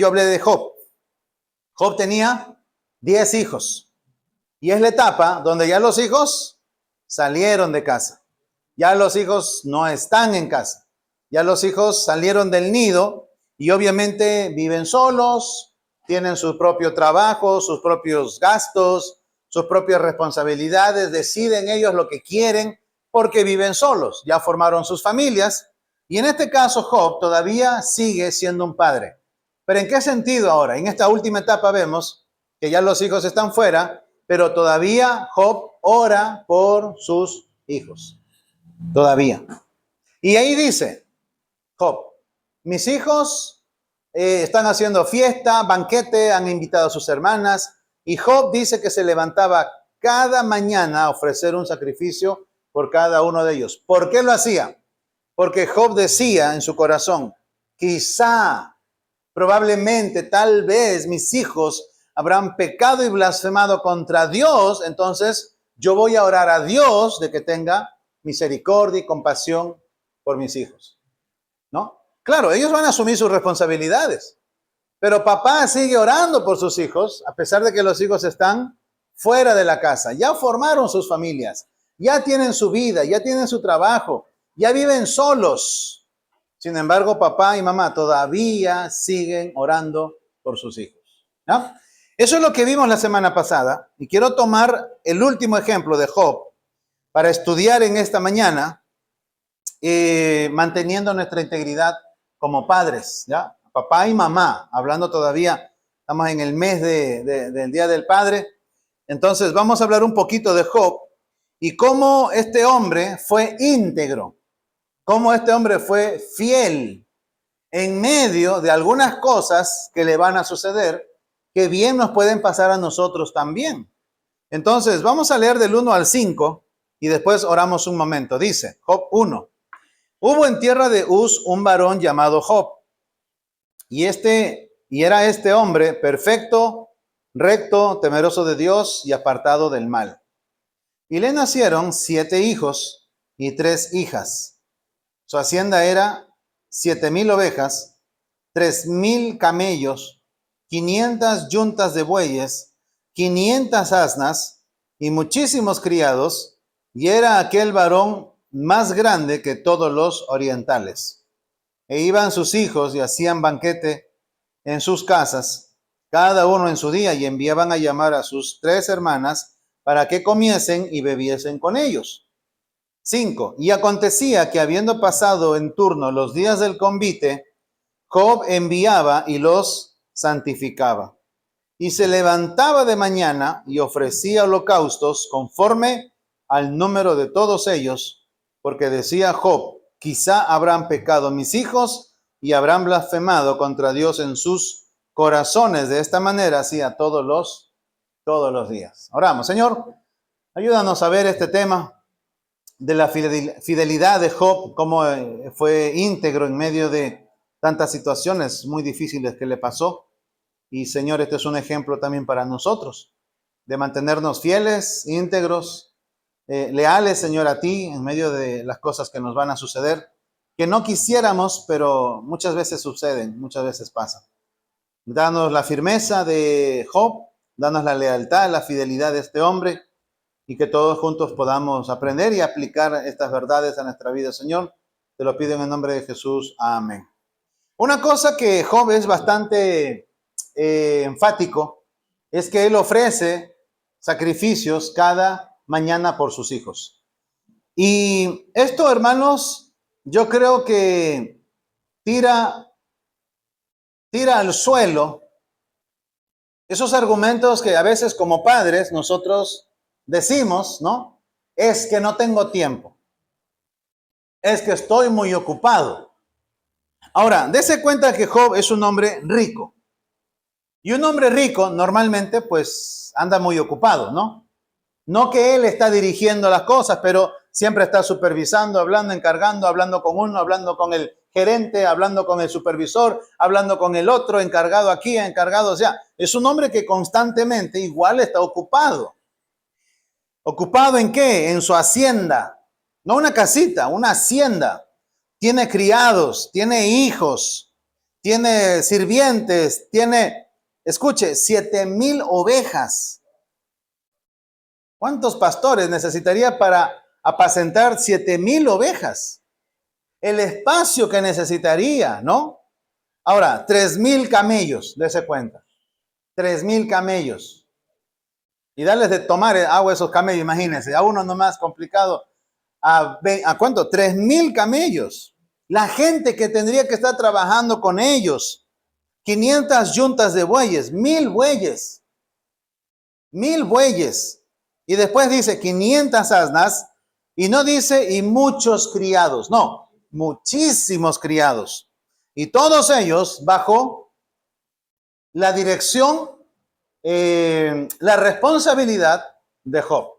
Yo hablé de Job. Job tenía 10 hijos. Y es la etapa donde ya los hijos salieron de casa. Ya los hijos no están en casa. Ya los hijos salieron del nido y obviamente viven solos, tienen su propio trabajo, sus propios gastos, sus propias responsabilidades, deciden ellos lo que quieren porque viven solos, ya formaron sus familias. Y en este caso Job todavía sigue siendo un padre. Pero ¿en qué sentido ahora? En esta última etapa vemos que ya los hijos están fuera, pero todavía Job ora por sus hijos. Todavía. Y ahí dice Job, mis hijos están haciendo fiesta, banquete, han invitado a sus hermanas. Y Job dice que se levantaba cada mañana a ofrecer un sacrificio por cada uno de ellos. ¿Por qué lo hacía? Porque Job decía en su corazón, quizá, probablemente, tal vez mis hijos habrán pecado y blasfemado contra Dios, entonces yo voy a orar a Dios de que tenga misericordia y compasión por mis hijos, ¿no? Claro, ellos van a asumir sus responsabilidades, pero papá sigue orando por sus hijos, a pesar de que los hijos están fuera de la casa, ya formaron sus familias, ya tienen su vida, ya tienen su trabajo, ya viven solos. Sin embargo, papá y mamá todavía siguen orando por sus hijos, ¿no? Eso es lo que vimos la semana pasada y quiero tomar el último ejemplo de Job para estudiar en esta mañana, manteniendo nuestra integridad como padres, ¿ya? Papá y mamá, hablando todavía, estamos en el mes del Día del Padre. Entonces vamos a hablar un poquito de Job y cómo este hombre fue íntegro, cómo este hombre fue fiel en medio de algunas cosas que le van a suceder, que bien nos pueden pasar a nosotros también. Entonces, vamos a leer del 1 al 5 y después oramos un momento. Dice, Job 1. Hubo en tierra de Uz un varón llamado Job, y era este hombre perfecto, recto, temeroso de Dios y apartado del mal. Y le nacieron 7 hijos y 3 hijas. Su hacienda era 7,000 ovejas, 3,000 camellos, 500 yuntas de bueyes, 500 asnas y muchísimos criados, y era aquel varón más grande que todos los orientales. E iban sus hijos y hacían banquete en sus casas, cada uno en su día, y enviaban a llamar a sus 3 hermanas para que comiesen y bebiesen con ellos. 5. Y acontecía que habiendo pasado en turno los días del convite, Job enviaba y los santificaba. Y se levantaba de mañana y ofrecía holocaustos conforme al número de todos ellos, porque decía Job, quizá habrán pecado mis hijos y habrán blasfemado contra Dios en sus corazones. De esta manera hacía todos los días. Oramos, Señor, ayúdanos a ver este tema de la fidelidad de Job, cómo fue íntegro en medio de tantas situaciones muy difíciles que le pasó. Y Señor, este es un ejemplo también para nosotros, de mantenernos fieles, íntegros, leales, Señor, a ti, en medio de las cosas que nos van a suceder, que no quisiéramos, pero muchas veces suceden, muchas veces pasan. Danos la firmeza de Job, danos la lealtad, la fidelidad de este hombre, y que todos juntos podamos aprender y aplicar estas verdades a nuestra vida, Señor. Te lo pido en el nombre de Jesús. Amén. Una cosa que Job es bastante enfático es que él ofrece sacrificios cada mañana por sus hijos. Y esto, hermanos, yo creo que tira al suelo esos argumentos que a veces como padres nosotros decimos, ¿no? Es que no tengo tiempo. Es que estoy muy ocupado. Ahora, dése cuenta que Job es un hombre rico. Y un hombre rico normalmente pues anda muy ocupado, ¿no? No que él está dirigiendo las cosas, pero siempre está supervisando, hablando, encargando, hablando con uno, hablando con el gerente, hablando con el supervisor, hablando con el otro, encargado aquí, encargado allá. Es un hombre que constantemente igual está ocupado. ¿Ocupado en qué? En su hacienda. No una casita, una hacienda. Tiene criados, tiene hijos. tiene sirvientes, tiene, escuche, 7,000 ovejas. ¿Cuántos pastores necesitaría para apacentar 7,000 ovejas? El espacio que necesitaría, ¿no? Ahora, 3,000 camellos, dése cuenta. 3,000 camellos. Y darles de tomar agua a esos camellos, imagínense, a uno nomás complicado. ¿A cuánto? 3,000 camellos. La gente que tendría que estar trabajando con ellos. 500 yuntas de bueyes, 1,000 bueyes. 1,000 bueyes. Y después dice 500 asnas. Y no dice y muchos criados. No, muchísimos criados. Y todos ellos bajo la dirección, la responsabilidad de Job.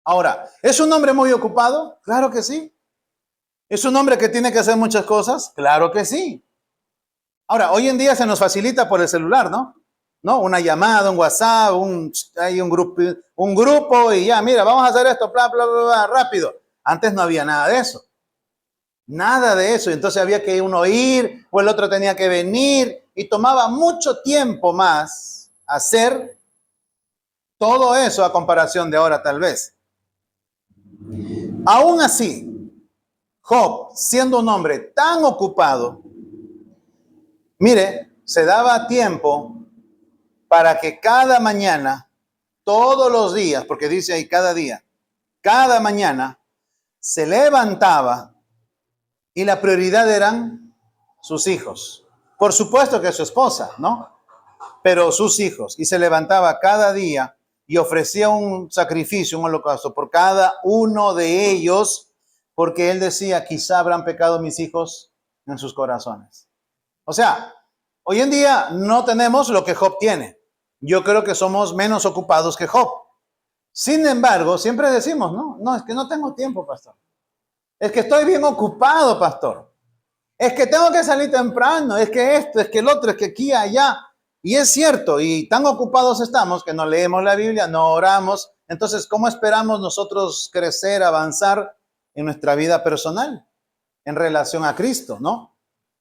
Ahora, ¿es un hombre muy ocupado? Claro que sí. ¿Es un hombre que tiene que hacer muchas cosas? Claro que sí. Ahora, hoy en día se nos facilita por el celular, ¿no? ¿No? Una llamada, un WhatsApp, hay un grupo y ya, mira, vamos a hacer esto, bla, bla, bla, bla, rápido. Antes no había nada de eso. Nada de eso. Entonces había que uno ir o el otro tenía que venir y tomaba mucho tiempo más hacer todo eso a comparación de ahora tal vez. Aún así, Job, siendo un hombre tan ocupado, mire, se daba tiempo para que cada mañana, todos los días, porque dice ahí cada día, cada mañana, se levantaba y la prioridad eran sus hijos. Por supuesto que su esposa, ¿no? Pero sus hijos. Y se levantaba cada día y ofrecía un sacrificio, un holocausto por cada uno de ellos, porque él decía, quizá habrán pecado mis hijos en sus corazones. O sea, hoy en día no tenemos lo que Job tiene. Yo creo que somos menos ocupados que Job. Sin embargo, siempre decimos, no, es que no tengo tiempo, pastor. Es que estoy bien ocupado, pastor. Es que tengo que salir temprano, es que esto, es que el otro, es que aquí, allá. Y es cierto, y tan ocupados estamos que no leemos la Biblia, no oramos. Entonces, ¿cómo esperamos nosotros crecer, avanzar en nuestra vida personal en relación a Cristo, no?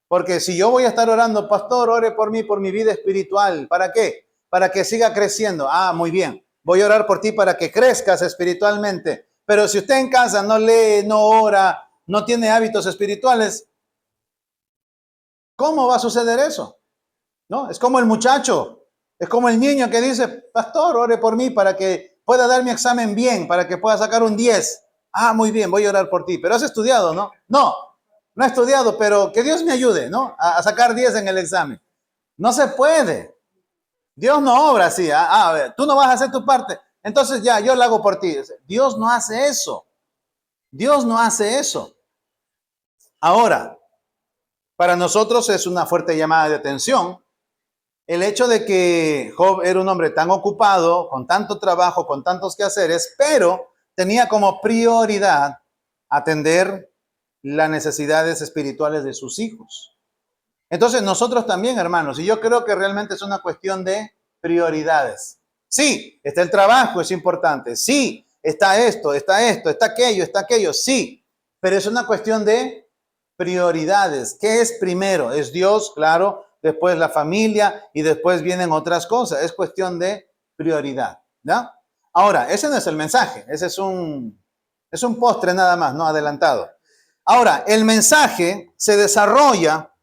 Porque si yo voy a estar orando, pastor, ore por mí, por mi vida espiritual, ¿para qué? Para que siga creciendo. Ah, muy bien. Voy a orar por ti para que crezcas espiritualmente. Pero si usted en casa no lee, no ora, no tiene hábitos espirituales, ¿cómo va a suceder eso? ¿No? Es como el muchacho, es como el niño que dice, pastor, ore por mí para que pueda dar mi examen bien, para que pueda sacar un 10. Ah, muy bien, voy a orar por ti. Pero has estudiado, ¿no? No he estudiado, pero que Dios me ayude, ¿no? A sacar 10 en el examen. No se puede. Dios no obra así. A ver, tú no vas a hacer tu parte. Entonces ya, yo lo hago por ti. Dios no hace eso. Dios no hace eso. Ahora, para nosotros es una fuerte llamada de atención el hecho de que Job era un hombre tan ocupado, con tanto trabajo, con tantos quehaceres, pero tenía como prioridad atender las necesidades espirituales de sus hijos. Entonces nosotros también, hermanos, y yo creo que realmente es una cuestión de prioridades. Sí, está el trabajo, es importante. Sí, está esto, está aquello, sí, pero es una cuestión de prioridades. ¿Qué es primero? Es Dios, claro, después la familia y después vienen otras cosas. Es cuestión de prioridad, ¿no? Ahora, ese no es el mensaje, ese es un postre nada más, no adelantado. Ahora, el mensaje se desarrolla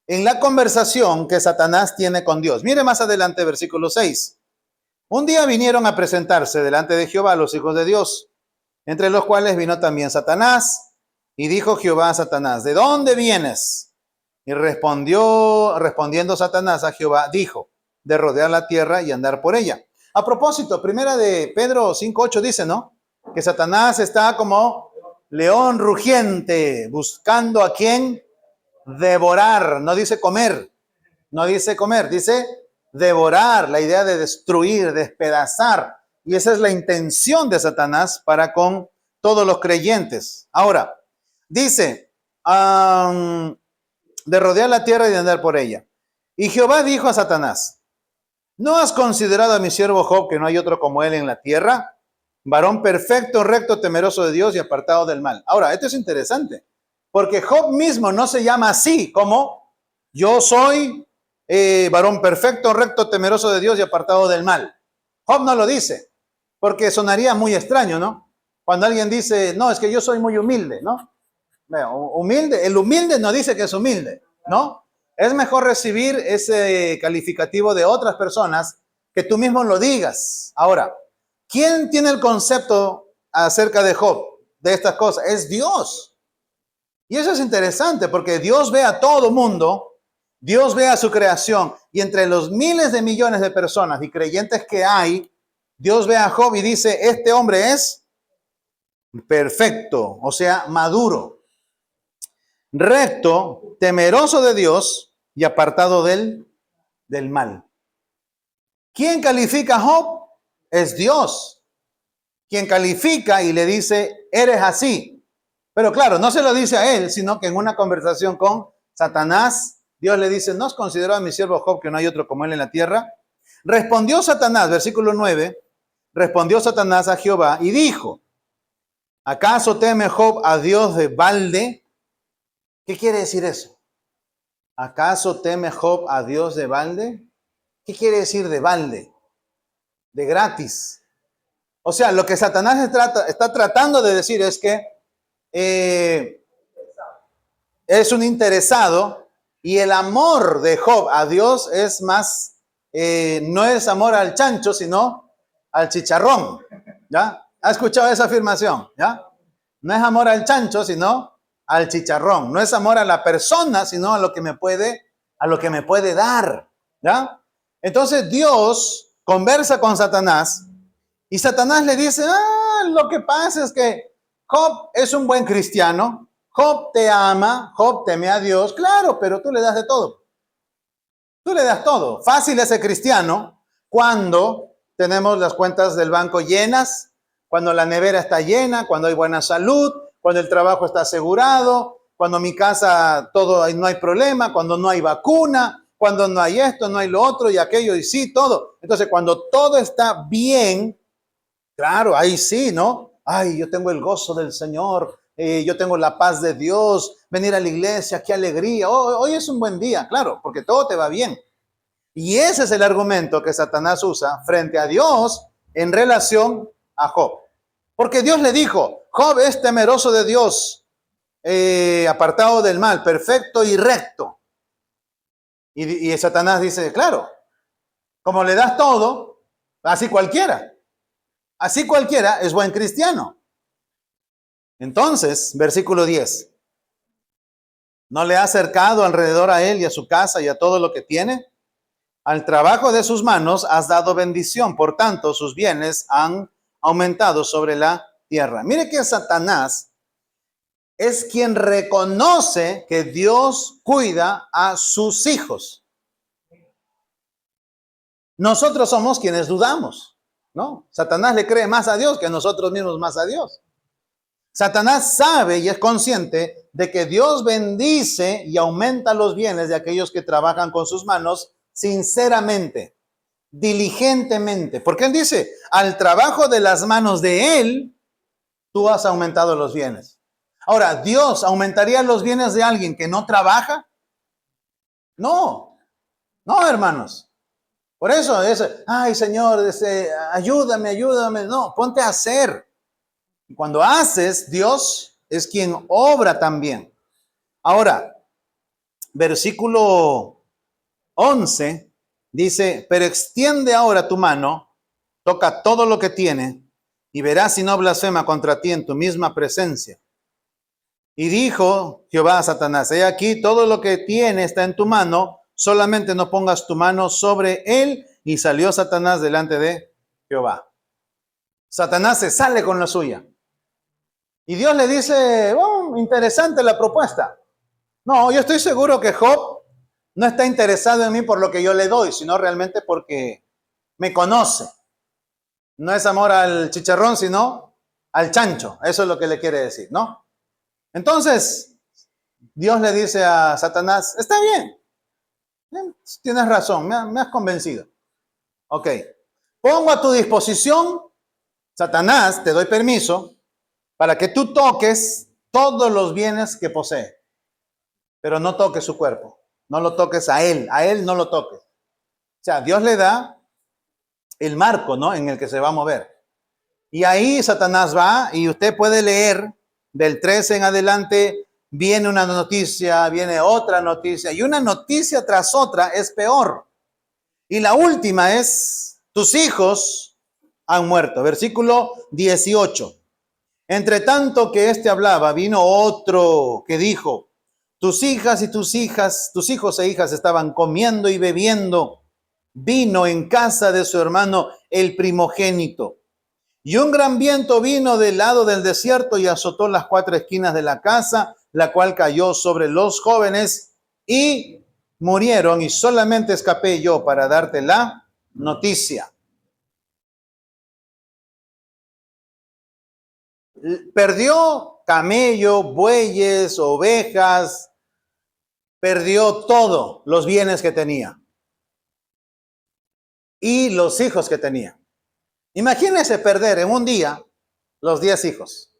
en la conversación que Satanás tiene con Dios. Mire más adelante, versículo 6. Un día vinieron a presentarse delante de Jehová los hijos de Dios, entre los cuales vino también Satanás. Y dijo Jehová a Satanás, ¿de dónde vienes? Y respondiendo Satanás a Jehová, dijo, de rodear la tierra y andar por ella. A propósito, primera de Pedro 5:8 dice, ¿no? Que Satanás está como león rugiente, buscando a quien devorar. No dice comer, dice devorar, la idea de destruir, despedazar. Y esa es la intención de Satanás para con todos los creyentes. Ahora, dice, de rodear la tierra y de andar por ella. Y Jehová dijo a Satanás, ¿no has considerado a mi siervo Job, que no hay otro como él en la tierra? Varón perfecto, recto, temeroso de Dios y apartado del mal. Ahora, esto es interesante, porque Job mismo no se llama así como yo soy varón perfecto, recto, temeroso de Dios y apartado del mal. Job no lo dice, porque sonaría muy extraño, ¿no? Cuando alguien dice, no, es que yo soy muy humilde, ¿no? Humilde, el humilde no dice que es humilde, ¿no? Es mejor recibir ese calificativo de otras personas que tú mismo lo digas. Ahora, ¿quién tiene el concepto acerca de Job, de estas cosas? Es Dios. Y eso es interesante porque Dios ve a todo mundo, Dios ve a su creación y entre los miles de millones de personas y creyentes que hay, Dios ve a Job y dice, este hombre es perfecto, o sea, maduro, recto, temeroso de Dios y apartado del mal. ¿Quién califica a Job? Es Dios. Quien califica y le dice, eres así. Pero claro, no se lo dice a él, sino que en una conversación con Satanás, Dios le dice, ¿no has considerado a mi siervo Job que no hay otro como él en la tierra? Respondió Satanás, versículo 9, respondió Satanás a Jehová y dijo, ¿acaso teme Job a Dios de balde? ¿Qué quiere decir eso? ¿Acaso teme Job a Dios de balde? ¿Qué quiere decir de balde? De gratis. O sea, lo que Satanás está tratando de decir es que es un interesado y el amor de Job a Dios es más, no es amor al chancho, sino al chicharrón. ¿Ya? ¿Ha escuchado esa afirmación? ¿Ya? No es amor al chancho, sino al chicharrón. No es amor a la persona, sino a lo que me puede dar. ¿Ya? Entonces Dios conversa con Satanás y Satanás le dice, lo que pasa es que Job es un buen cristiano, Job te ama, Job teme a Dios, claro, pero tú le das de todo. Tú le das todo. Fácil ese cristiano cuando tenemos las cuentas del banco llenas, cuando la nevera está llena, cuando hay buena salud, cuando el trabajo está asegurado, cuando mi casa todo no hay problema, cuando no hay vacuna, cuando no hay esto, no hay lo otro y aquello y sí, todo. Entonces, cuando todo está bien, claro, ahí sí, ¿no? Ay, yo tengo el gozo del Señor, yo tengo la paz de Dios, venir a la iglesia, qué alegría. Hoy es un buen día, claro, porque todo te va bien. Y ese es el argumento que Satanás usa frente a Dios en relación a Job. Porque Dios le dijo, Job es temeroso de Dios, apartado del mal, perfecto y recto. Y Satanás dice, claro, como le das todo, así cualquiera. Así cualquiera es buen cristiano. Entonces, versículo 10. ¿No le ha acercado alrededor a él y a su casa y a todo lo que tiene? Al trabajo de sus manos has dado bendición, por tanto sus bienes han aumentado sobre la tierra. Mire que Satanás es quien reconoce que Dios cuida a sus hijos. Nosotros somos quienes dudamos, ¿no? Satanás le cree más a Dios que nosotros mismos más a Dios. Satanás sabe y es consciente de que Dios bendice y aumenta los bienes de aquellos que trabajan con sus manos sinceramente, diligentemente. Porque él dice, al trabajo de las manos de él, tú has aumentado los bienes. Ahora, ¿Dios aumentaría los bienes de alguien que no trabaja? No, no, hermanos. Por eso es, ay Señor, ayúdame, ayúdame. No, ponte a hacer. Cuando haces, Dios es quien obra también. Ahora, versículo 11 dice, pero extiende ahora tu mano, toca todo lo que tiene y verás si no blasfema contra ti en tu misma presencia. Y dijo Jehová a Satanás, he aquí todo lo que tiene está en tu mano, solamente no pongas tu mano sobre él. Y salió Satanás delante de Jehová. Satanás se sale con la suya. Y Dios le dice, interesante la propuesta. No, yo estoy seguro que Job no está interesado en mí por lo que yo le doy, sino realmente porque me conoce. No es amor al chicharrón, sino al chancho. Eso es lo que le quiere decir, ¿no? Entonces, Dios le dice a Satanás, está bien, tienes razón, me has convencido. Ok, pongo a tu disposición, Satanás, te doy permiso, para que tú toques todos los bienes que posee, pero no toques su cuerpo. No lo toques a él no lo toques. O sea, Dios le da el marco, ¿no? En el que se va a mover. Y ahí Satanás va y usted puede leer del 13 en adelante, viene una noticia, viene otra noticia y una noticia tras otra es peor. Y la última es, tus hijos han muerto. Versículo 18. Entre tanto que éste hablaba, vino otro que dijo, tus hijas y tus hijos e hijas estaban comiendo y bebiendo vino en casa de su hermano el primogénito. Y un gran viento vino del lado del desierto y azotó las 4 esquinas de la casa, la cual cayó sobre los jóvenes y murieron, y solamente escapé yo para darte la noticia. Perdió camello, bueyes, ovejas, perdió todo los bienes que tenía y los hijos que tenía. Imagínense perder en un día los 10 hijos.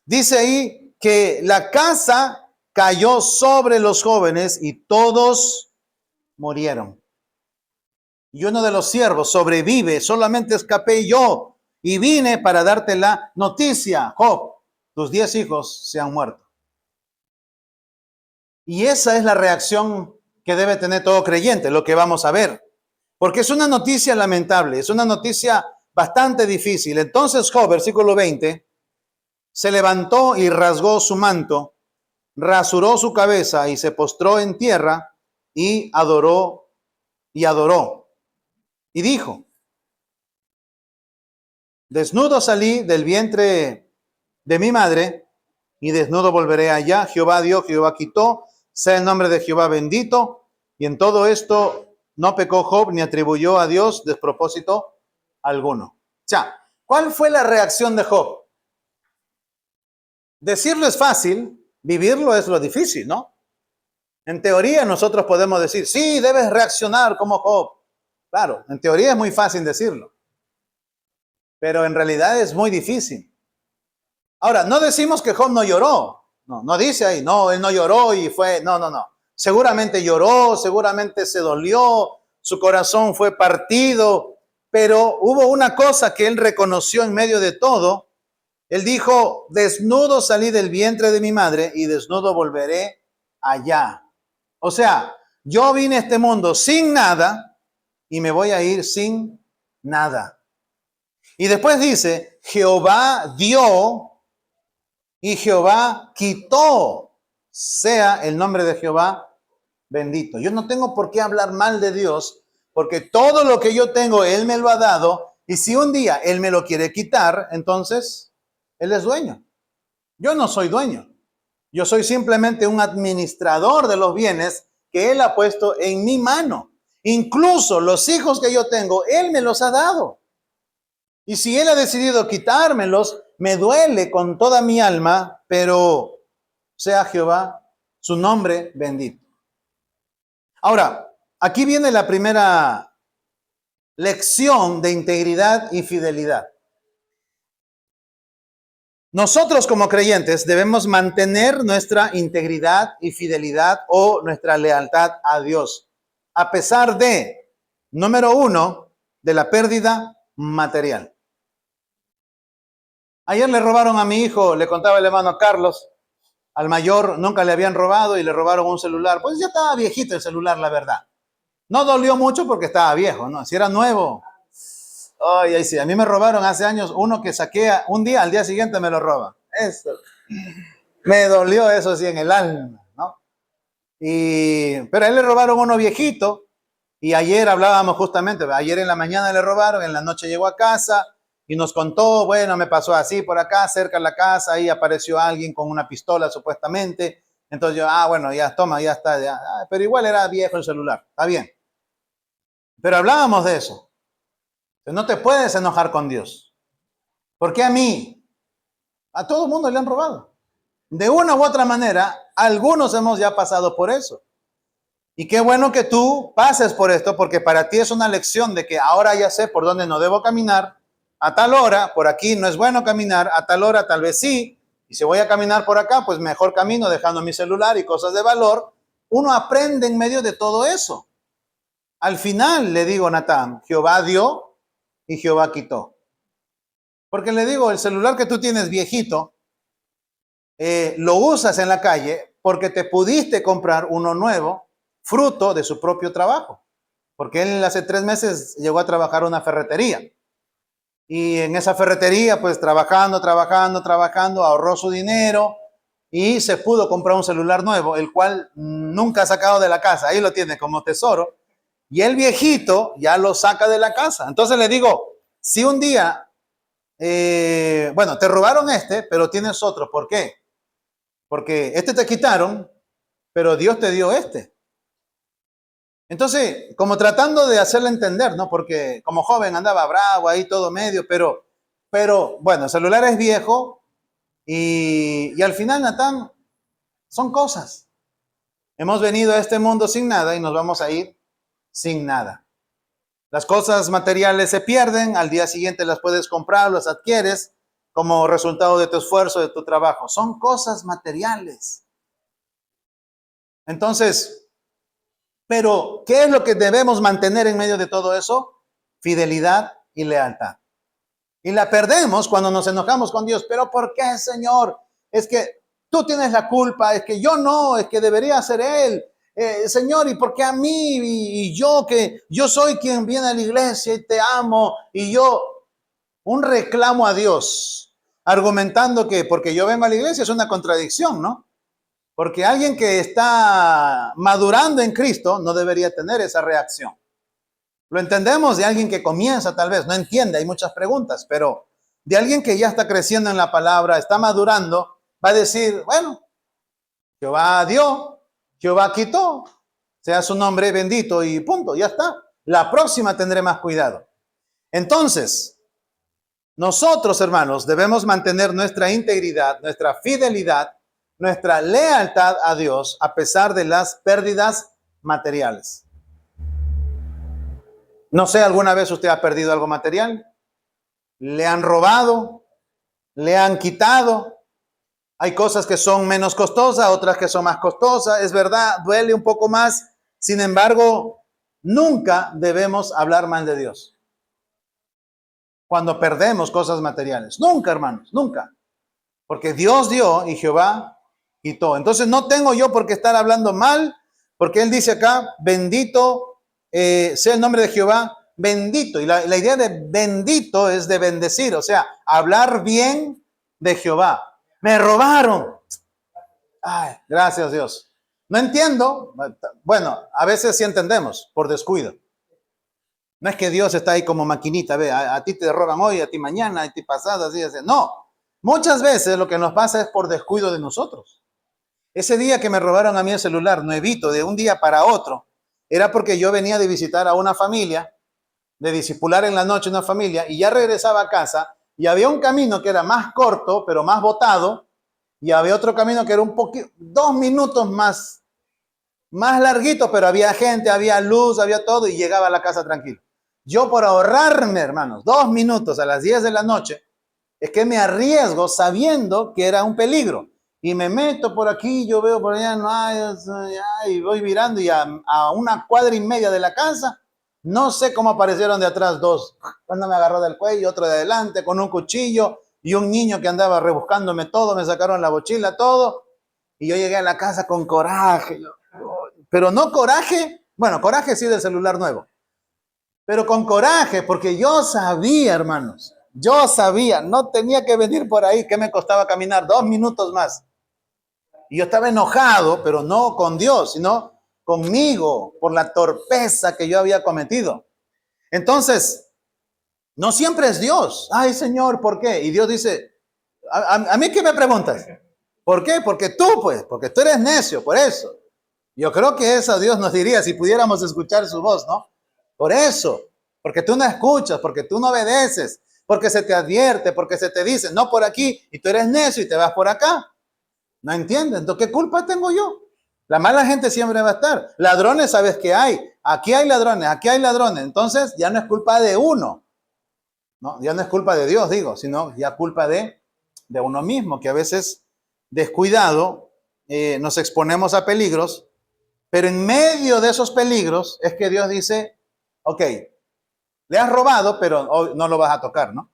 Dice ahí que la casa cayó sobre los jóvenes y todos murieron. Y uno de los siervos sobrevive, solamente escapé yo y vine para darte la noticia. Job, tus 10 hijos se han muerto. Y esa es la reacción que debe tener todo creyente, lo que vamos a ver. Porque es una noticia lamentable, es una noticia bastante difícil. Entonces Job, versículo 20, se levantó y rasgó su manto, rasuró su cabeza y se postró en tierra y adoró y adoró. Y dijo, desnudo salí del vientre de mi madre y desnudo volveré allá. Jehová dio, Jehová quitó, sea el nombre de Jehová bendito. Y en todo esto no pecó Job ni atribuyó a Dios despropósito alguno. O sea, ¿cuál fue la reacción de Job? Decirlo es fácil, vivirlo es lo difícil, ¿no? En teoría nosotros podemos decir, sí, debes reaccionar como Job. Claro, en teoría es muy fácil decirlo, pero en realidad es muy difícil. Ahora, no decimos que Job no lloró. No dice ahí, no, él no lloró y fue, no. Seguramente lloró, seguramente se dolió, su corazón fue partido, pero hubo una cosa que él reconoció en medio de todo. Él dijo, desnudo salí del vientre de mi madre y desnudo volveré allá. O sea, yo vine a este mundo sin nada y me voy a ir sin nada. Y después dice, Jehová dio y Jehová quitó, sea el nombre de Jehová bendito. Yo no tengo por qué hablar mal de Dios, porque todo lo que yo tengo, Él me lo ha dado, y si un día Él me lo quiere quitar, entonces Él es dueño. Yo no soy dueño. Yo soy simplemente un administrador de los bienes que Él ha puesto en mi mano. Incluso los hijos que yo tengo, Él me los ha dado. Y si Él ha decidido quitármelos, me duele con toda mi alma, pero sea Jehová su nombre bendito. Ahora, aquí viene la primera lección de integridad y fidelidad. Nosotros como creyentes debemos mantener nuestra integridad y fidelidad o nuestra lealtad a Dios, a pesar de, número 1, de la pérdida material. Ayer le robaron a mi hijo, le contaba el hermano Carlos, al mayor nunca le habían robado y le robaron un celular. Pues ya estaba viejito el celular, la verdad. No dolió mucho porque estaba viejo, ¿no? Si era nuevo. Ay, ay, sí, a mí me robaron hace años uno que saqué un día, al día siguiente me lo roban. Eso. Me dolió eso sí en el alma, ¿no? Pero a él le robaron uno viejito y ayer hablábamos justamente, ayer en la mañana le robaron, en la noche llegó a casa y nos contó, bueno, me pasó así por acá, cerca de la casa, ahí apareció alguien con una pistola supuestamente. Entonces yo, bueno, ya toma, ya está, ya. Pero igual era viejo el celular, está bien. Pero hablábamos de eso. No te puedes enojar con Dios. Porque a mí, a todo el mundo le han robado. De una u otra manera, algunos hemos ya pasado por eso. Y qué bueno que tú pases por esto, porque para ti es una lección de que ahora ya sé por dónde no debo caminar. A tal hora, por aquí no es bueno caminar, a tal hora tal vez sí. Y si voy a caminar por acá, pues mejor camino dejando mi celular y cosas de valor. uno aprende en medio de todo eso. Al final le digo a Natán, Jehová dio y Jehová quitó. Porque le digo, el celular que tú tienes viejito, lo usas en la calle porque te pudiste comprar uno nuevo, fruto de su propio trabajo. Porque él hace 3 meses llegó a trabajar en una ferretería. Y en esa ferretería, pues trabajando, ahorró su dinero y se pudo comprar un celular nuevo, el cual nunca ha sacado de la casa. Ahí lo tiene como tesoro. Y el viejito ya lo saca de la casa. Entonces le digo, si un día, bueno, te robaron pero tienes otro. ¿Por qué? Porque te quitaron, pero Dios te dio Entonces, como tratando de hacerle entender, ¿no? Porque como joven andaba bravo ahí todo medio, pero bueno, el celular es viejo y al final, Natán, son cosas. Hemos venido a este mundo sin nada y nos vamos a ir sin nada. Las cosas materiales se pierden, al día siguiente las puedes comprar, las adquieres como resultado de tu esfuerzo, de tu trabajo. Son cosas materiales. Entonces, pero ¿qué es lo que debemos mantener en medio de todo eso? Fidelidad y lealtad. Y la perdemos cuando nos enojamos con Dios. ¿Pero por qué, Señor? Es que tú tienes la culpa, es que yo no, es que debería ser Él. Señor, ¿y por qué a mí? Y yo, que yo soy quien viene a la iglesia y te amo. Y yo, un reclamo a Dios, argumentando que porque yo vengo a la iglesia es una contradicción, ¿no? Porque alguien que está madurando en Cristo no debería tener esa reacción. Lo entendemos de alguien que comienza, tal vez, no entiende, hay muchas preguntas, pero de alguien que ya está creciendo en la palabra, está madurando, va a decir, bueno, Jehová dio, Jehová quitó, sea su nombre bendito y punto, ya está. La próxima tendré más cuidado. Entonces, nosotros, hermanos, debemos mantener nuestra integridad, nuestra fidelidad, nuestra lealtad a Dios a pesar de las pérdidas materiales. No sé, ¿alguna vez usted ha perdido algo material? ¿Le han robado? ¿Le han quitado? Hay cosas que son menos costosas, otras que son más costosas. Es verdad, duele un poco más. Sin embargo, nunca debemos hablar mal de Dios cuando perdemos cosas materiales. Nunca, hermanos, nunca. Porque Dios dio y Jehová quitó. Entonces no tengo yo por qué estar hablando mal, porque Él dice acá, bendito sea el nombre de Jehová, bendito. Y la idea de bendito es de bendecir, o sea, hablar bien de Jehová. Me robaron. Ay, gracias Dios. No entiendo. Bueno, a veces sí entendemos, por descuido. No es que Dios está ahí como maquinita, ve, a ti te roban hoy, a ti mañana, a ti pasado, así. No, muchas veces lo que nos pasa es por descuido de nosotros. Ese día que me robaron a mí el celular, nuevito, de un día para otro, era porque yo venía de visitar a una familia, de discipular en la noche una familia, y ya regresaba a casa, y había un camino que era más corto, pero más botado, y había otro camino que era un poquito, 2 minutos más larguito, pero había gente, había luz, había todo, y llegaba a la casa tranquilo. Yo por ahorrarme, hermanos, 2 minutos a las 10 de la noche, es que me arriesgo sabiendo que era un peligro. Y me meto por aquí, yo veo por allá, no hay, y voy virando y a 1,5 cuadras de la casa, no sé cómo aparecieron de atrás 2. Uno me agarró del cuello, otro de adelante, con un cuchillo, y un niño que andaba rebuscándome todo, me sacaron la mochila, todo. Y yo llegué a la casa con coraje. Pero no coraje, bueno, coraje sí del celular nuevo. Pero con coraje, porque yo sabía, hermanos, yo sabía, no tenía que venir por ahí, que me costaba caminar 2 minutos más. Y yo estaba enojado, pero no con Dios, sino conmigo, por la torpeza que yo había cometido. Entonces, no siempre es Dios. Ay, Señor, ¿por qué? Y Dios dice, ¿a mí qué me preguntas? ¿Por qué? Porque tú eres necio, por eso. Yo creo que eso Dios nos diría si pudiéramos escuchar su voz, ¿no? Por eso, porque tú no escuchas, porque tú no obedeces, porque se te advierte, porque se te dice, no por aquí, y tú eres necio y te vas por acá. ¿No entiendes? Entonces, ¿qué culpa tengo yo? La mala gente siempre va a estar. Ladrones, ¿sabes qué hay? Aquí hay ladrones, aquí hay ladrones. Entonces, ya no es culpa de uno, ¿no? Ya no es culpa de Dios, digo, sino ya culpa de uno mismo, que a veces, descuidado, nos exponemos a peligros, Pero en medio de esos peligros es que Dios dice, ok, le has robado, pero hoy no lo vas a tocar, ¿no?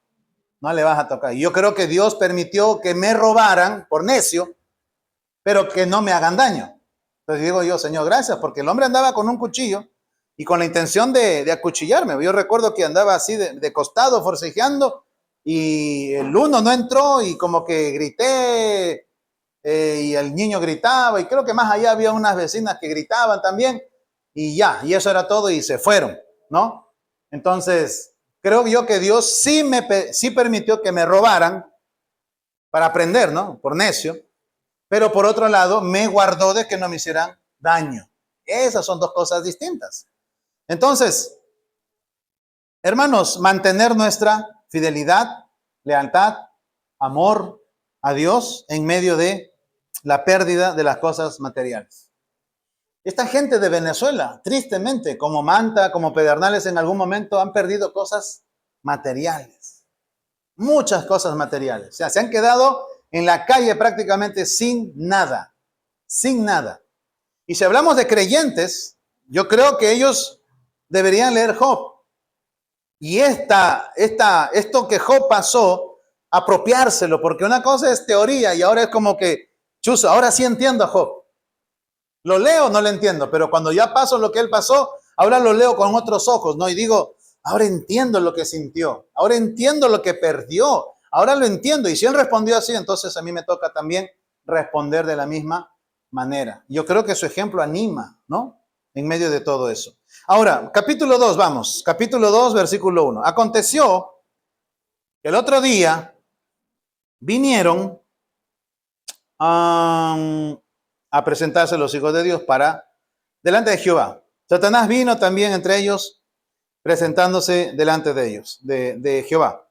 No le vas a tocar. Y yo creo que Dios permitió que me robaran por necio, pero que no me hagan daño. Entonces digo yo, Señor, gracias, porque el hombre andaba con un cuchillo y con la intención de acuchillarme. Yo recuerdo que andaba así de costado, forcejeando, y el uno no entró y como que grité, y el niño gritaba, y creo que más allá había unas vecinas que gritaban también, y ya, y eso era todo, y se fueron, ¿no? Entonces, creo yo que Dios sí permitió que me robaran para aprender, ¿no? Por necio, pero por otro lado, me guardó de que no me hicieran daño. Esas son dos cosas distintas. Entonces, hermanos, mantener nuestra fidelidad, lealtad, amor a Dios en medio de la pérdida de las cosas materiales. Esta gente de Venezuela, tristemente, como Manta, como Pedernales, en algún momento han perdido cosas materiales. Muchas cosas materiales. O sea, se han quedado en la calle prácticamente sin nada. Sin nada. Y si hablamos de creyentes, yo creo que ellos deberían leer Job. Y esto que Job pasó, apropiárselo, porque una cosa es teoría y ahora es como que, chuzo, ahora sí entiendo a Job. Lo leo, no lo entiendo, pero cuando ya paso lo que él pasó, ahora lo leo con otros ojos, ¿no? Y digo, ahora entiendo lo que sintió, ahora entiendo lo que perdió, ahora lo entiendo. Y si él respondió así, entonces a mí me toca también responder de la misma manera. Yo creo que su ejemplo anima, ¿no? En medio de todo eso. Ahora, capítulo 2, vamos. Capítulo 2, versículo 1. Aconteció que el otro día vinieron a presentarse los hijos de Dios delante de Jehová. Satanás vino también entre ellos, presentándose delante de ellos, de Jehová.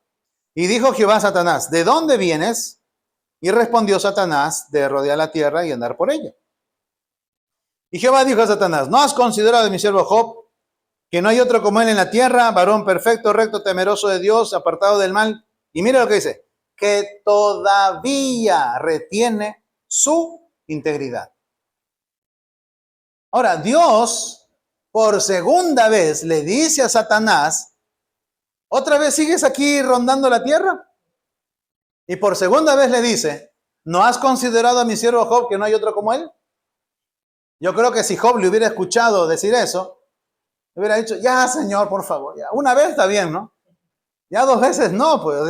Y dijo Jehová a Satanás, ¿de dónde vienes? Y respondió Satanás, de rodear la tierra y andar por ella. Y Jehová dijo a Satanás, ¿no has considerado de mi siervo Job, que no hay otro como él en la tierra, varón perfecto, recto, temeroso de Dios, apartado del mal? Y mira lo que dice, que todavía retiene su integridad. Ahora, Dios, por segunda vez, le dice a Satanás, ¿otra vez sigues aquí rondando la tierra? Y por segunda vez le dice, ¿no has considerado a mi siervo Job, que no hay otro como él? Yo creo que si Job le hubiera escuchado decir eso, le hubiera dicho, ya, Señor, por favor, ya. Una vez está bien, ¿no? Ya dos veces no, pues.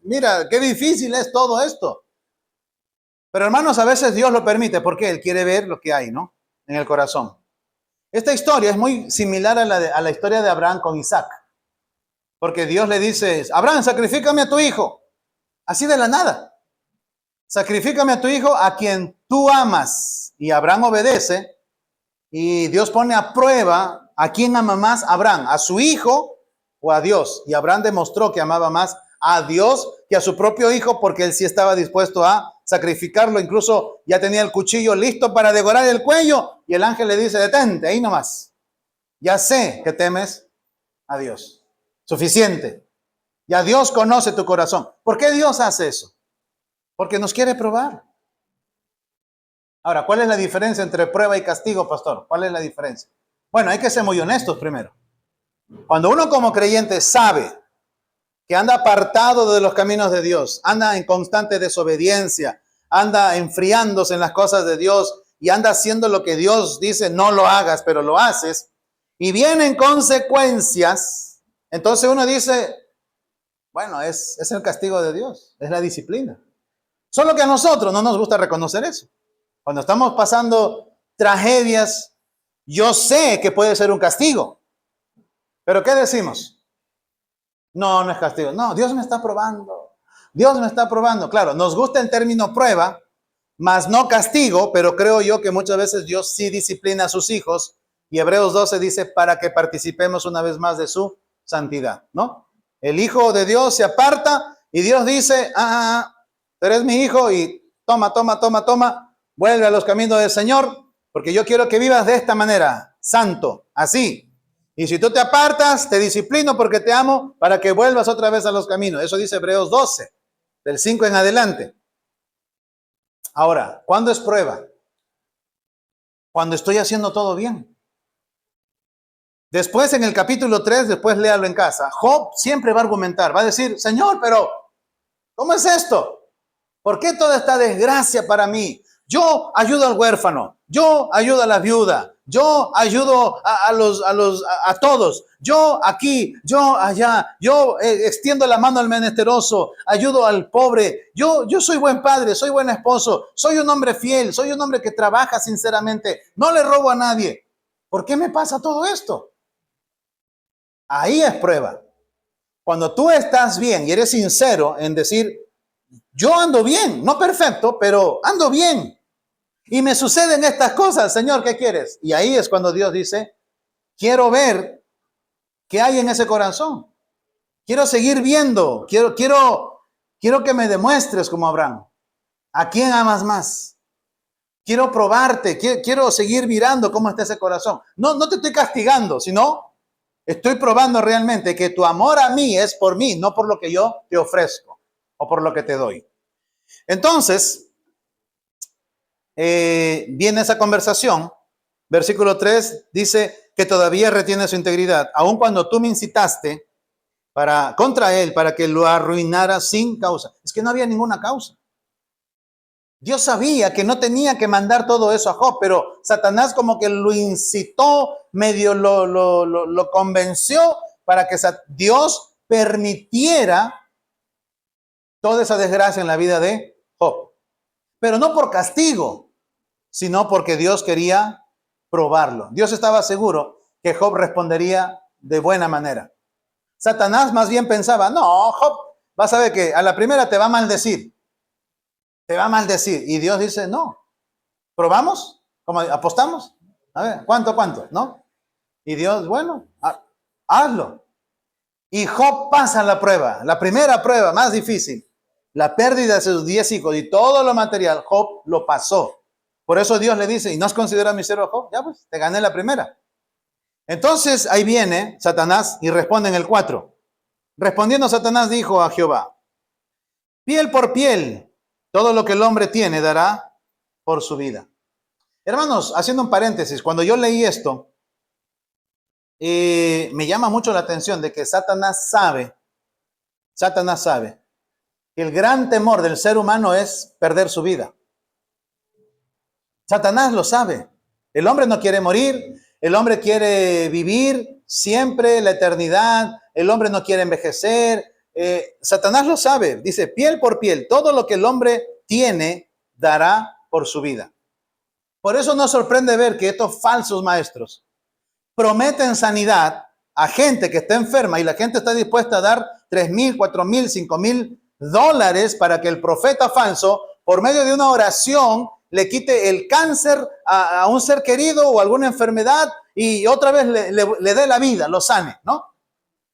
Mira, qué difícil es todo esto. Pero hermanos, a veces Dios lo permite porque Él quiere ver lo que hay, ¿no? En el corazón. Esta historia es muy similar a la historia de Abraham con Isaac. Porque Dios le dice, Abraham, sacrifícame a tu hijo. Así de la nada. Sacrifícame a tu hijo a quien tú amas. Y Abraham obedece. Y Dios pone a prueba a quién ama más Abraham, a su hijo o a Dios. Y Abraham demostró que amaba más a Dios que a su propio hijo, porque él sí estaba dispuesto a sacrificarlo. Incluso ya tenía el cuchillo listo para devorar el cuello. Y el ángel le dice, detente, ahí nomás. Ya sé que temes a Dios. Suficiente. Ya Dios conoce tu corazón. ¿Por qué Dios hace eso? Porque nos quiere probar. Ahora, ¿cuál es la diferencia entre prueba y castigo, pastor? ¿Cuál es la diferencia? Bueno, hay que ser muy honestos primero. Cuando uno como creyente sabe que anda apartado de los caminos de Dios, anda en constante desobediencia, anda enfriándose en las cosas de Dios y anda haciendo lo que Dios dice, no lo hagas, pero lo haces, y vienen consecuencias, entonces uno dice, bueno, es el castigo de Dios, es la disciplina. Solo que a nosotros no nos gusta reconocer eso. Cuando estamos pasando tragedias, yo sé que puede ser un castigo. ¿Pero qué decimos? No, no es castigo. No, Dios me está probando. Dios me está probando. Claro, nos gusta el término prueba, más no castigo, pero creo yo que muchas veces Dios sí disciplina a sus hijos. Y Hebreos 12 dice, para que participemos una vez más de su santidad, ¿no? El Hijo de Dios se aparta y Dios dice, tú eres mi hijo y toma, vuelve a los caminos del Señor, porque yo quiero que vivas de esta manera, santo, así. Y si tú te apartas, te disciplino porque te amo, para que vuelvas otra vez a los caminos. Eso dice Hebreos 12, del 5 en adelante. Ahora, ¿cuándo es prueba? cuando estoy haciendo todo bien. Después en el capítulo 3, después léalo en casa, Job siempre va a argumentar, va a decir, Señor, pero ¿cómo es esto? ¿Por qué toda esta desgracia para mí? Yo ayudo al huérfano, yo ayudo a la viuda, yo ayudo a todos, yo aquí, yo allá, yo extiendo la mano al menesteroso, ayudo al pobre, yo soy buen padre, soy buen esposo, soy un hombre fiel, soy un hombre que trabaja sinceramente, no le robo a nadie. ¿Por qué me pasa todo esto? Ahí es prueba. Cuando tú estás bien y eres sincero en decir, yo ando bien, no perfecto, pero ando bien. Y me suceden estas cosas, Señor, ¿qué quieres? Y ahí es cuando Dios dice, quiero ver qué hay en ese corazón. Quiero seguir viendo, quiero que me demuestres como Abraham. ¿A quién amas más? Quiero probarte, quiero seguir mirando cómo está ese corazón. No te estoy castigando, sino estoy probando realmente que tu amor a mí es por mí, no por lo que yo te ofrezco o por lo que te doy. Entonces, viene esa conversación. Versículo 3 dice que todavía retiene su integridad, aun cuando tú me incitaste contra él para que lo arruinara sin causa. Es que no había ninguna causa. Dios sabía que no tenía que mandar todo eso a Job, pero Satanás como que lo incitó, medio lo convenció para que Dios permitiera toda esa desgracia en la vida de Job. Pero no por castigo, sino porque Dios quería probarlo. Dios estaba seguro que Job respondería de buena manera. Satanás más bien pensaba, no, Job, vas a ver que a la primera te va a maldecir. Te va a maldecir. Y Dios dice, no. ¿Probamos? ¿Cómo apostamos? A ver, ¿cuánto? ¿No? Y Dios, bueno, hazlo. Y Job pasa la prueba, la primera prueba más difícil, la pérdida de sus 10 hijos y todo lo material, Job lo pasó. Por eso Dios le dice, ¿y no has considerado a mi siervo Job? Ya pues, te gané la primera. Entonces ahí viene Satanás y responde en el 4. Respondiendo Satanás dijo a Jehová, piel por piel, todo lo que el hombre tiene dará por su vida. Hermanos, haciendo un paréntesis, cuando yo leí esto, me llama mucho la atención de que Satanás sabe que el gran temor del ser humano es perder su vida. Satanás lo sabe. El hombre no quiere morir, el hombre quiere vivir siempre la eternidad, el hombre no quiere envejecer. Satanás lo sabe, dice, piel por piel, todo lo que el hombre tiene dará por su vida. Por eso nos sorprende ver que estos falsos maestros prometen sanidad a gente que está enferma y la gente está dispuesta a dar $3,000, $4,000, $5,000 para que el profeta falso, por medio de una oración, le quite el cáncer a un ser querido o alguna enfermedad y otra vez le dé la vida, lo sane, ¿no?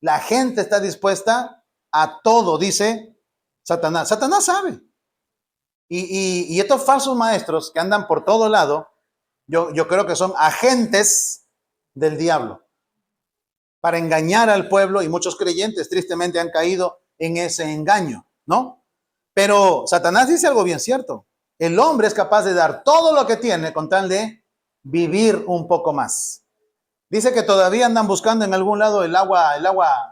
La gente está dispuesta a todo, dice Satanás. Satanás sabe. Y estos falsos maestros que andan por todo lado, yo creo que son agentes del diablo para engañar al pueblo, y muchos creyentes tristemente han caído en ese engaño, ¿no? Pero Satanás dice algo bien cierto. El hombre es capaz de dar todo lo que tiene con tal de vivir un poco más. Dice que todavía andan buscando en algún lado el agua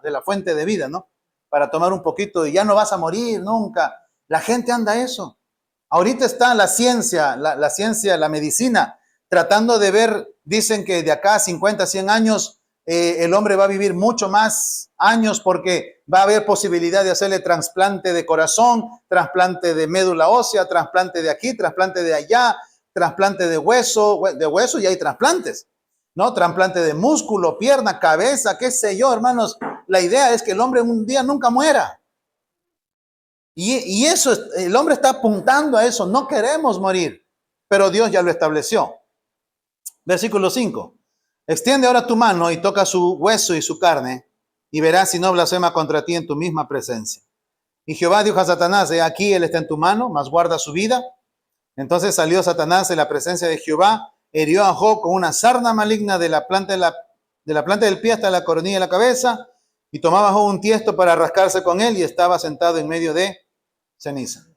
de la fuente de vida, ¿no? Para tomar un poquito y ya no vas a morir nunca. La gente anda a eso. Ahorita está la ciencia, la medicina, tratando de ver, dicen que de acá a 50, 100 años, el hombre va a vivir mucho más años porque va a haber posibilidad de hacerle trasplante de corazón, trasplante de médula ósea, trasplante de aquí, trasplante de allá, trasplante de hueso y hay trasplantes, ¿no? Trasplante de músculo, pierna, cabeza, qué sé yo, hermanos. La idea es que el hombre un día nunca muera. Y eso, el hombre está apuntando a eso, no queremos morir, pero Dios ya lo estableció. Versículo 5. Extiende ahora tu mano y toca su hueso y su carne, y verás si no blasfema contra ti en tu misma presencia. Y Jehová dijo a Satanás, he aquí, él está en tu mano, mas guarda su vida. Entonces salió Satanás de la presencia de Jehová, hirió a Job con una sarna maligna de la planta del pie hasta la coronilla de la cabeza, y tomaba Job un tiesto para rascarse con él, y estaba sentado en medio de ceniza.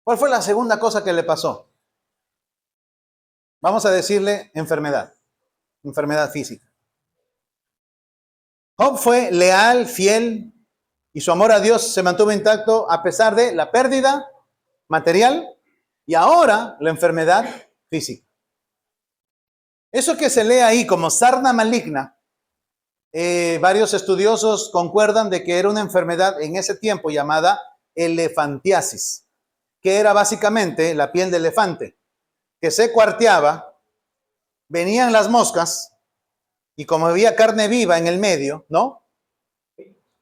¿Cuál fue la segunda cosa que le pasó? Vamos a decirle enfermedad, enfermedad física. Job fue leal, fiel, y su amor a Dios se mantuvo intacto a pesar de la pérdida material y ahora la enfermedad física. Eso que se lee ahí como sarna maligna, varios estudiosos concuerdan de que era una enfermedad en ese tiempo llamada elefantiasis, que era básicamente la piel de elefante, que se cuarteaba, venían las moscas y como había carne viva en el medio, ¿no?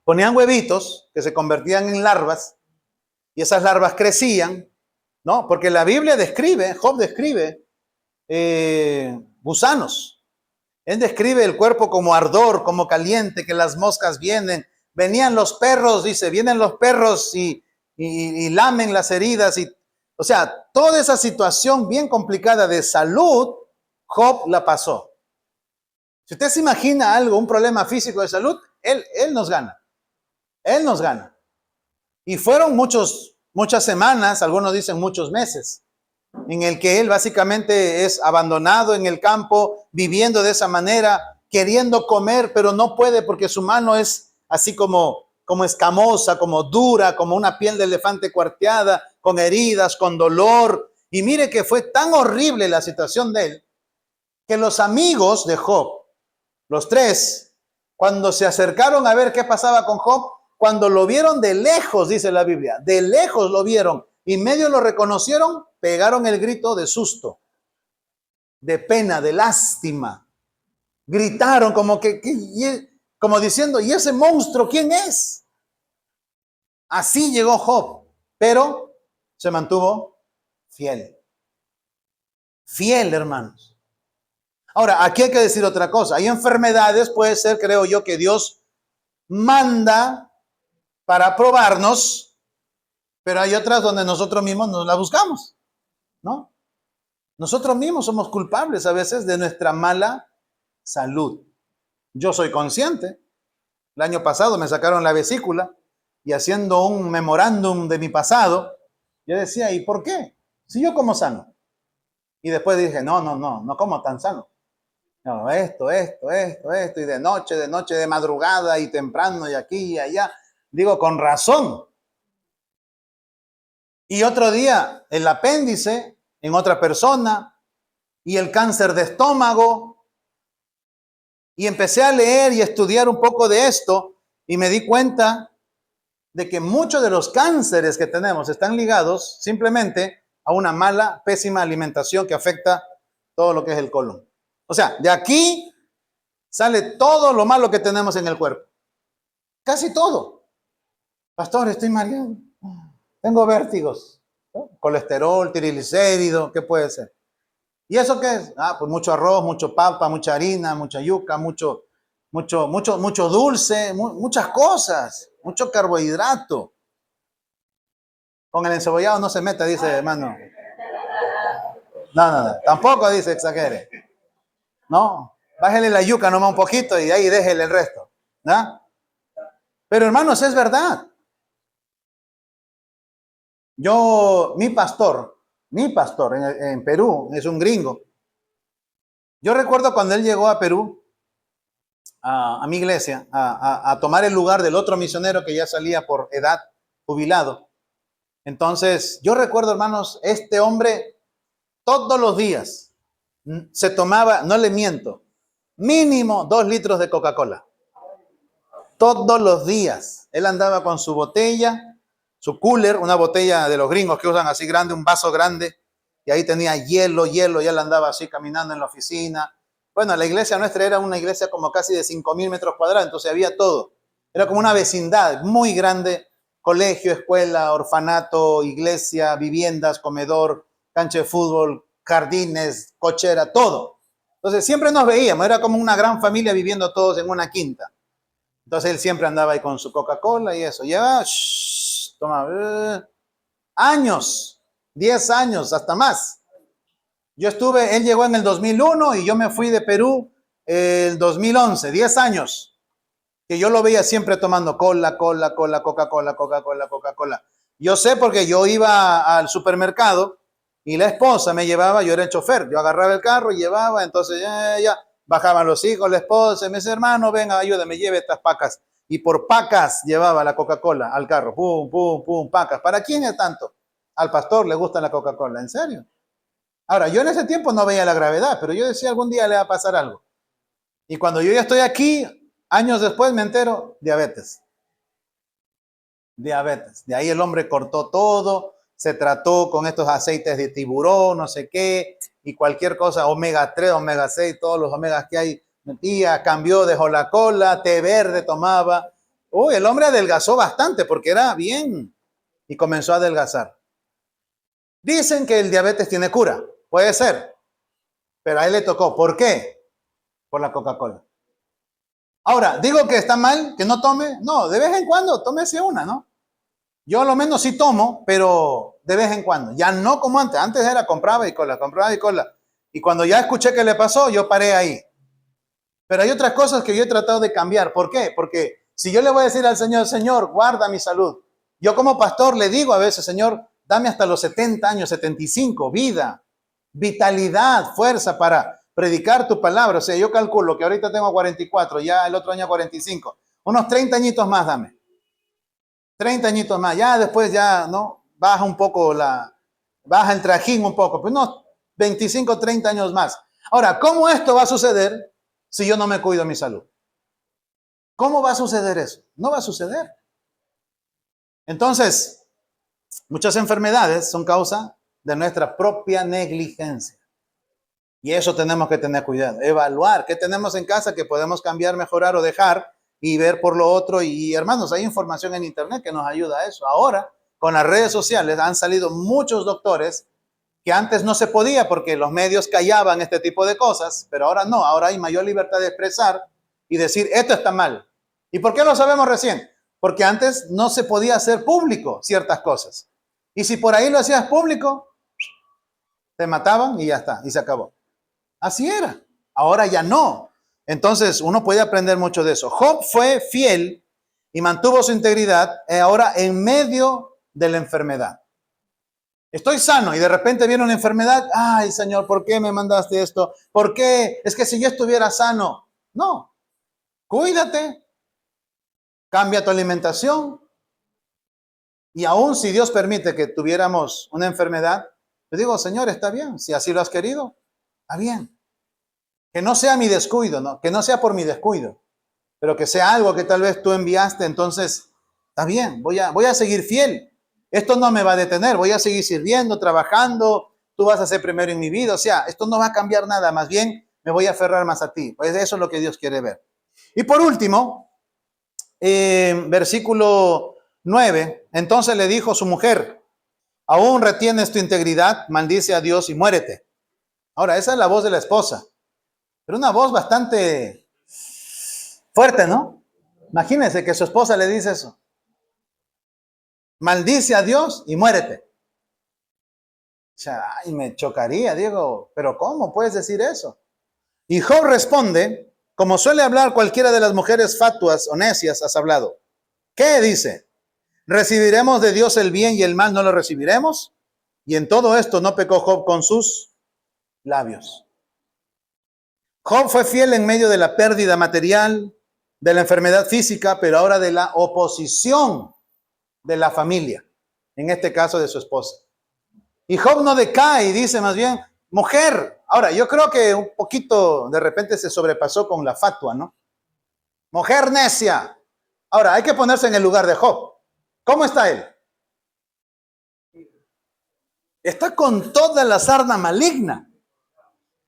Ponían huevitos que se convertían en larvas y esas larvas crecían, ¿no? Porque la Biblia describe, Job describe gusanos. Él describe el cuerpo como ardor, como caliente, que las moscas vienen. Venían los perros, dice, vienen los perros y lamen las heridas. O sea, toda esa situación bien complicada de salud, Job la pasó. Si usted se imagina algo, un problema físico de salud, él nos gana. Él nos gana. Y fueron muchas semanas, algunos dicen muchos meses, en el que él básicamente es abandonado en el campo, viviendo de esa manera, queriendo comer, pero no puede porque su mano es así como escamosa, como dura, como una piel de elefante cuarteada, con heridas, con dolor. Y mire que fue tan horrible la situación de él, que los amigos de Job, los tres, cuando se acercaron a ver qué pasaba con Job, cuando lo vieron de lejos, dice la Biblia, de lejos lo vieron y medio lo reconocieron, pegaron el grito de susto, de pena, de lástima. Gritaron como como diciendo, ¿y ese monstruo quién es? Así llegó Job, pero se mantuvo fiel. Fiel, hermanos. Ahora, aquí hay que decir otra cosa. Hay enfermedades, puede ser, creo yo, que Dios manda para probarnos, pero hay otras donde nosotros mismos nos las buscamos, ¿no? Nosotros mismos somos culpables a veces de nuestra mala salud. Yo soy consciente. El año pasado me sacaron la vesícula y haciendo un memorándum de mi pasado, yo decía, ¿y por qué? Si yo como sano. Y después dije, no como tan sano. No, esto, y de noche, de madrugada y temprano y aquí y allá. Digo, con razón. Y otro día, el apéndice en otra persona y el cáncer de estómago. Y empecé a leer y estudiar un poco de esto y me di cuenta de que muchos de los cánceres que tenemos están ligados simplemente a una mala, pésima alimentación que afecta todo lo que es el colon. O sea, de aquí sale todo lo malo que tenemos en el cuerpo. Casi todo. Pastor, estoy mareado. Tengo vértigos. Colesterol, triglicéridos, ¿qué puede ser? ¿Y eso qué es? Pues mucho arroz, mucho papa, mucha harina, mucha yuca, mucho dulce, muchas cosas, mucho carbohidrato. Con el encebollado no se meta, dice hermano. No, tampoco dice exagere. No, bájele la yuca nomás un poquito y ahí déjele el resto. ¿No? Pero hermanos, es verdad. Mi pastor en Perú, es un gringo. Yo recuerdo cuando él llegó a Perú, a mi iglesia, a tomar el lugar del otro misionero que ya salía por edad, jubilado. Entonces, yo recuerdo, hermanos, este hombre todos los días se tomaba, no le miento, mínimo 2 litros de Coca-Cola. Todos los días. Él andaba con su botella, su cooler, una botella de los gringos que usan así grande, un vaso grande, y ahí tenía hielo, y él andaba así caminando en la oficina. Bueno, la iglesia nuestra era una iglesia como casi de 5,000 metros cuadrados, entonces había todo. Era como una vecindad muy grande, colegio, escuela, orfanato, iglesia, viviendas, comedor, cancha de fútbol, jardines, cochera, todo. Entonces siempre nos veíamos, era como una gran familia viviendo todos en una quinta. Entonces él siempre andaba ahí con su Coca-Cola y eso. Lleva años, 10 años, hasta más. Él llegó en el 2001 y yo me fui de Perú el 2011, 10 años. Que yo lo veía siempre tomando Coca-Cola. Yo sé porque yo iba al supermercado Y la esposa me llevaba, yo era el chofer, yo agarraba el carro y llevaba, entonces ya bajaban los hijos, la esposa, y me dice, hermano, venga, ayúdame, lleve estas pacas. Y por pacas llevaba la Coca-Cola al carro, pum, pum, pum, pacas. ¿Para quién es tanto? Al pastor le gusta la Coca-Cola, ¿en serio? Ahora, yo en ese tiempo no veía la gravedad, pero yo decía, algún día le va a pasar algo. Y cuando yo ya estoy aquí, años después me entero, diabetes. Diabetes. De ahí el hombre cortó todo, se trató con estos aceites de tiburón, no sé qué, y cualquier cosa, omega 3, omega 6, todos los omegas que hay, metía, cambió, dejó la cola, té verde tomaba. Uy, el hombre adelgazó bastante porque era bien y comenzó a adelgazar. Dicen que el diabetes tiene cura, puede ser, pero a él le tocó. ¿Por qué? Por la Coca-Cola. Ahora, ¿digo que está mal que no tome? No, de vez en cuando tómese una, ¿no? Yo a lo menos sí tomo, pero de vez en cuando. Ya no como antes. Antes era compraba y cola, compraba y cola. Y cuando ya escuché que le pasó, yo paré ahí. Pero hay otras cosas que yo he tratado de cambiar. ¿Por qué? Porque si yo le voy a decir al Señor, Señor, guarda mi salud. Yo como pastor le digo a veces, Señor, dame hasta los 70 años, 75, vida, vitalidad, fuerza para predicar tu palabra. O sea, yo calculo que ahorita tengo 44, ya el otro año 45. Unos 30 añitos más dame. 30 añitos más, ya después ya, ¿no? Baja un poco baja el trajín un poco, pues unos 25, 30 años más. Ahora, ¿cómo esto va a suceder si yo no me cuido mi salud? ¿Cómo va a suceder eso? No va a suceder. Entonces, muchas enfermedades son causa de nuestra propia negligencia. Y eso tenemos que tener cuidado, evaluar qué tenemos en casa que podemos cambiar, mejorar o dejar y ver por lo otro. Y hermanos, hay información en internet que nos ayuda a eso. Ahora, con las redes sociales han salido muchos doctores que antes no se podía porque los medios callaban este tipo de cosas, pero ahora no, ahora hay mayor libertad de expresar y decir, esto está mal. ¿Y por qué lo sabemos recién? Porque antes no se podía hacer público ciertas cosas. Y si por ahí lo hacías público, te mataban y ya está, y se acabó. Así era. Ahora ya no. Entonces, uno puede aprender mucho de eso. Job fue fiel y mantuvo su integridad ahora en medio de la enfermedad. Estoy sano y de repente viene una enfermedad. Ay, Señor, ¿por qué me mandaste esto? ¿Por qué? Es que si yo estuviera sano. No. Cuídate. Cambia tu alimentación. Y aún si Dios permite que tuviéramos una enfermedad, le digo, Señor, está bien. Si así lo has querido, está bien. Que no sea mi descuido, ¿no? Que no sea por mi descuido, pero que sea algo que tal vez tú enviaste, entonces, está bien, voy a seguir fiel. Esto no me va a detener, voy a seguir sirviendo, trabajando, tú vas a ser primero en mi vida, o sea, esto no va a cambiar nada, más bien me voy a aferrar más a ti. Pues eso es lo que Dios quiere ver. Y por último, versículo 9, entonces le dijo su mujer, aún retienes tu integridad, maldice a Dios y muérete. Ahora, esa es la voz de la esposa. Pero una voz bastante fuerte, ¿no? Imagínense que su esposa le dice eso. Maldice a Dios y muérete. O sea, ay, me chocaría, Diego. Pero ¿cómo puedes decir eso? Y Job responde, como suele hablar cualquiera de las mujeres fatuas o necias, has hablado. ¿Qué dice? ¿Recibiremos de Dios el bien y el mal no lo recibiremos? Y en todo esto no pecó Job con sus labios. Job fue fiel en medio de la pérdida material, de la enfermedad física, pero ahora de la oposición de la familia, en este caso de su esposa. Y Job no decae y dice más bien, mujer, ahora yo creo que un poquito de repente se sobrepasó con la fatua, ¿no? Mujer necia. Ahora hay que ponerse en el lugar de Job. ¿Cómo está él? Está con toda la sarna maligna.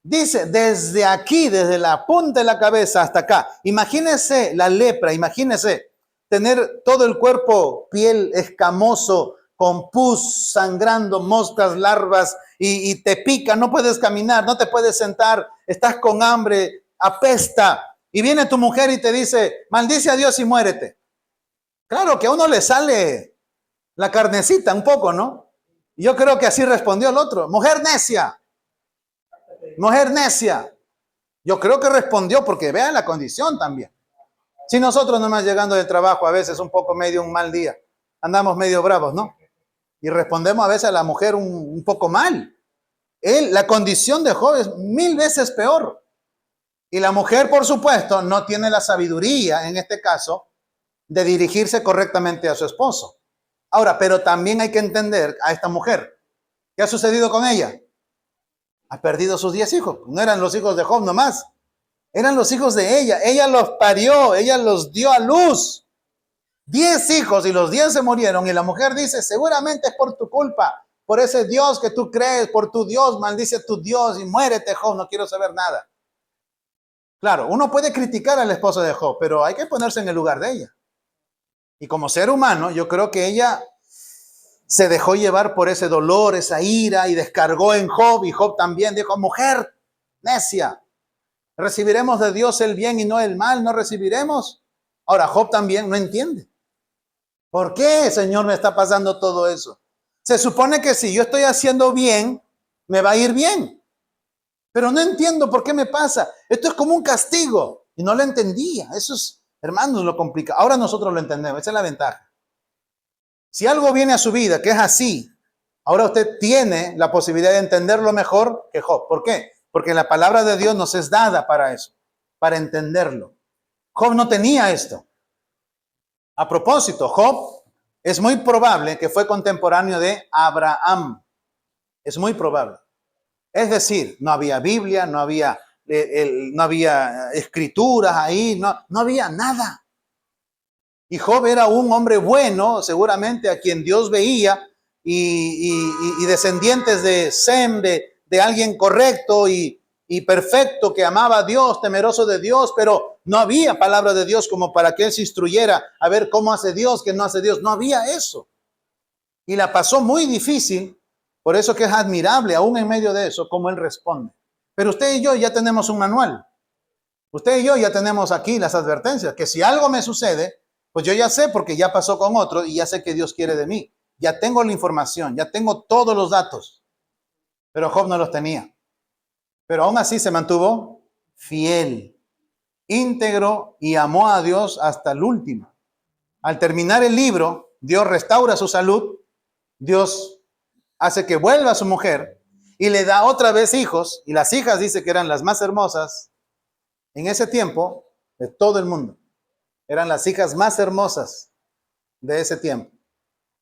Dice, desde aquí, desde la punta de la cabeza hasta acá. Imagínese la lepra, imagínese tener todo el cuerpo, piel escamoso, con pus, sangrando, moscas, larvas, y te pica, no puedes caminar, no te puedes sentar, estás con hambre, apesta. Y viene tu mujer y te dice, maldice a Dios y muérete. Claro que a uno le sale la carnecita un poco, ¿no? Y yo creo que así respondió el otro, mujer necia. Mujer necia. Yo creo que respondió porque vean la condición también. Si nosotros nomás llegando del trabajo a veces un poco medio un mal día, andamos medio bravos, ¿no? Y respondemos a veces a la mujer un poco mal. La condición de Job es 1000 veces peor. Y la mujer, por supuesto, no tiene la sabiduría, en este caso, de dirigirse correctamente a su esposo. Ahora, pero también hay que entender a esta mujer. ¿Qué ha sucedido con ella? Ha perdido sus 10 hijos. No eran los hijos de Job nomás. Eran los hijos de ella. Ella los parió, ella los dio a luz. 10 hijos y los 10 se murieron. Y la mujer dice, seguramente es por tu culpa, por ese Dios que tú crees, por tu Dios, maldice a tu Dios y muérete, Job, no quiero saber nada. Claro, uno puede criticar al esposo de Job, pero hay que ponerse en el lugar de ella. Y como ser humano, yo creo que ella se dejó llevar por ese dolor, esa ira, y descargó en Job, y Job también dijo, mujer necia, ¿recibiremos de Dios el bien y no el mal? ¿No recibiremos? Ahora, Job también no entiende. ¿Por qué, Señor, me está pasando todo eso? Se supone que si yo estoy haciendo bien, me va a ir bien. Pero no entiendo por qué me pasa. Esto es como un castigo. Y no lo entendía. Eso es, hermanos, lo complica. Ahora nosotros lo entendemos. Esa es la ventaja. Si algo viene a su vida que es así, ahora usted tiene la posibilidad de entenderlo mejor que Job. ¿Por qué? Porque la palabra de Dios nos es dada para eso, para entenderlo. Job no tenía esto. A propósito, Job es muy probable que fue contemporáneo de Abraham. Es muy probable. Es decir, no había Biblia, no había escrituras ahí, no había nada. Y Job era un hombre bueno, seguramente a quien Dios veía, y descendientes de Sem, de alguien correcto y perfecto, que amaba a Dios, temeroso de Dios, pero no había palabra de Dios como para que él se instruyera a ver cómo hace Dios, qué no hace Dios. No había eso. Y la pasó muy difícil, por eso que es admirable, aún en medio de eso, cómo él responde. Pero usted y yo ya tenemos un manual. Usted y yo ya tenemos aquí las advertencias, que si algo me sucede, pues yo ya sé porque ya pasó con otro y ya sé que Dios quiere de mí. Ya tengo la información, ya tengo todos los datos. Pero Job no los tenía. Pero aún así se mantuvo fiel, íntegro y amó a Dios hasta el último. Al terminar el libro, Dios restaura su salud, Dios hace que vuelva a su mujer y le da otra vez hijos, y las hijas dice que eran las más hermosas en ese tiempo de todo el mundo. Eran las hijas más hermosas de ese tiempo.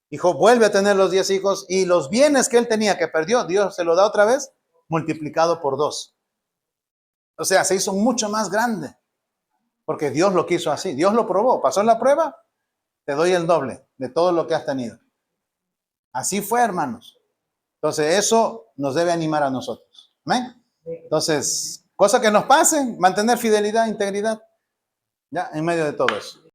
Y Job vuelve a tener los 10 hijos, y los bienes que él tenía, que perdió, Dios se lo da otra vez multiplicado por 2. O sea, se hizo mucho más grande, porque Dios lo quiso así. Dios lo probó, pasó la prueba, te doy el doble de todo lo que has tenido. Así fue, hermanos. Entonces eso nos debe animar a nosotros. ¿Amén? Entonces, cosa que nos pase, mantener fidelidad, integridad, ya en medio de todo eso.